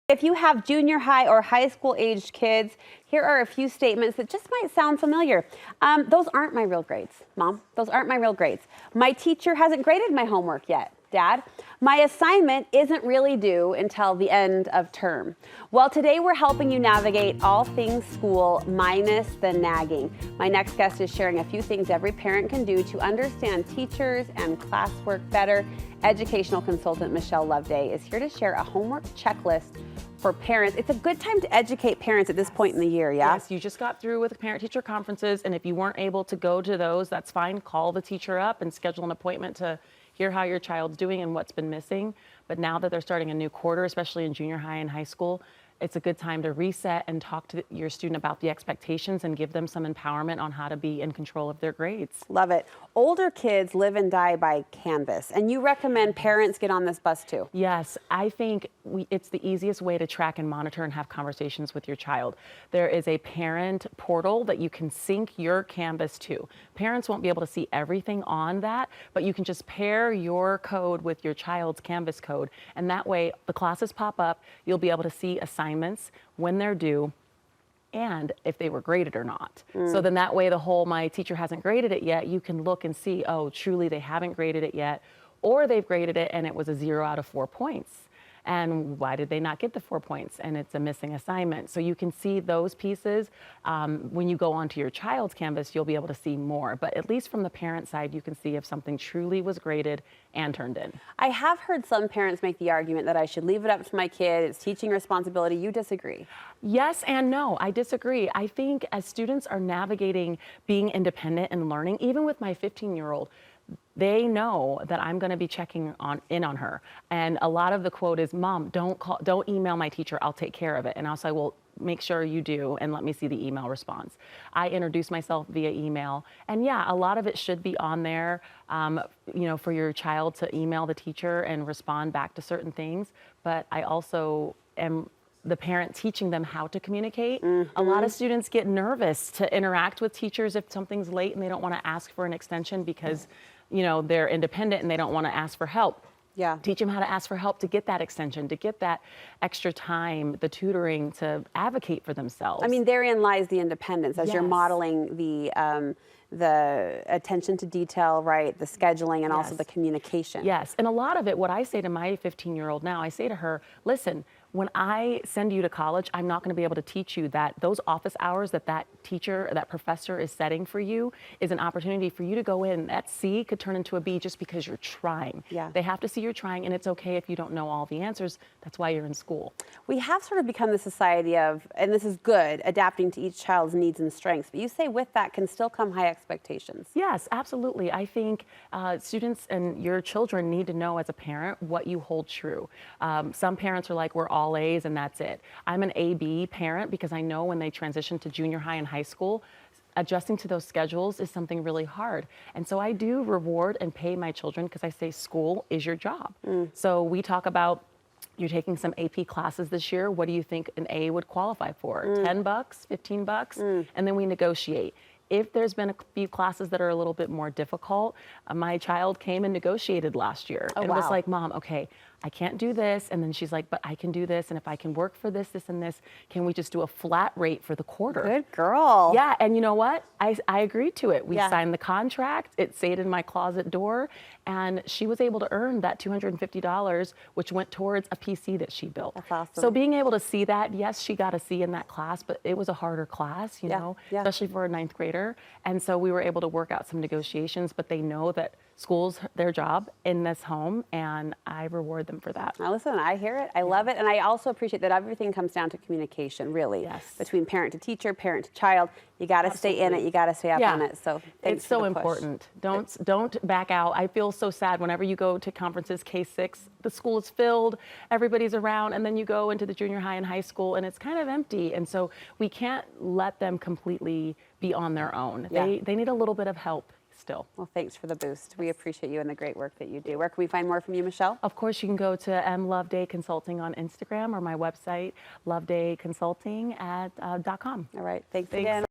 If you have junior high or high school aged kids, here are a few statements that just might sound familiar. Those aren't my real grades, Mom. Those aren't my real grades. My teacher hasn't graded my homework yet, Dad. My assignment isn't really due until the end of term. Well, today we're helping you navigate all things school minus the nagging. My next guest is sharing a few things every parent can do to understand teachers and classwork better. Educational consultant Michelle Loveday is here to share a homework checklist for parents. It's a good time to educate parents at this point in the year, yeah? Yes, you just got through with parent-teacher conferences, and if you weren't able to go to those, that's fine. Call the teacher up and schedule an appointment to hear how your child's doing and what's been missing. But now that they're starting a new quarter, especially in junior high and high school, it's a good time to reset and talk to your student about the expectations and give them some empowerment on how to be in control of their grades. Love it. Older kids live and die by Canvas, and you recommend parents get on this bus too. Yes, I think it's the easiest way to track and monitor and have conversations with your child. There is a parent portal that you can sync your Canvas to. Parents won't be able to see everything on that, but you can just pair your code with your child's Canvas code, and that way the classes pop up, you'll be able to see assignments, when they're due, and if they were graded or not. So then that way the whole, my teacher hasn't graded it yet, you can look and see, oh, truly they haven't graded it yet, or they've graded it and it was a 0 out of 4 points. And why did they not get the 4 points? And it's a missing assignment. So you can see those pieces. When you go onto your child's Canvas, you'll be able to see more. But at least from the parent side, you can see if something truly was graded and turned in. I have heard some parents make the argument that I should leave it up to my kid. It's teaching responsibility. You disagree? Yes and no. I disagree. I think as students are navigating being independent and learning, even with my 15-year-old, they know that I'm going to be checking in on her. And a lot of the quote is, Mom, don't email my teacher, I'll take care of it. And I'll say, well, make sure you do and let me see the email response. I introduce myself via email. And yeah, a lot of it should be on there, for your child to email the teacher and respond back to certain things. But I also am the parent teaching them how to communicate. A lot of students get nervous to interact with teachers if something's late and they don't want to ask for an extension because they're independent and they don't want to ask for help. Yeah. Teach them how to ask for help to get that extension, to get that extra time, the tutoring, to advocate for themselves. I mean, therein lies the independence as you're modeling the attention to detail, right? The scheduling and also the communication. Yes, and a lot of it, what I say to my 15-year-old now, I say to her, listen, when I send you to college, I'm not going to be able to teach you that those office hours that teacher, that professor is setting for you is an opportunity for you to go in. That C could turn into a B just because you're trying. Yeah. They have to see you're trying, and it's okay if you don't know all the answers. That's why you're in school. We have sort of become the society of, and this is good, adapting to each child's needs and strengths. But you say with that can still come high expectations. Yes, absolutely. I think students and your children need to know as a parent what you hold true. Some parents are like, we're all A's and that's it. I'm an A-B parent because I know when they transition to junior high and high school, adjusting to those schedules is something really hard. And so I do reward and pay my children because I say school is your job. So we talk about, you're taking some AP classes this year. What do you think an A would qualify for? $10, $15? And then we negotiate. If there's been a few classes that are a little bit more difficult, my child came and negotiated last year. Oh, and was like, Mom, okay, I can't do this. And then she's like, but I can do this. And if I can work for this, this, and this, can we just do a flat rate for the quarter? Good girl. Yeah, and you know what? I agreed to it. We signed the contract. It stayed in my closet door. And she was able to earn that $250, which went towards a PC that she built. That's awesome. So being able to see that, yes, she got a C in that class, but it was a harder class, you know, especially for a 9th grader. And so we were able to work out some negotiations, but they know that school's their job in this home, and I reward them for that. Now listen, I hear it, I love it, and I also appreciate that everything comes down to communication, really. Yes. Between parent to teacher, parent to child, you got to stay in it, you got to stay up on it. So thanks it's for so the push. important. Don't back out. I feel so sad whenever you go to conferences, K-6, the school is filled, everybody's around, and then you go into the junior high and high school, and it's kind of empty. And so we can't let them completely be on their own. They need a little bit of help still. Well, thanks for the boost. We appreciate you and the great work that you do. Where can we find more from you, Michelle? Of course, you can go to Loveday Consulting on Instagram or my website, lovedayconsulting.com. All right. Thanks again.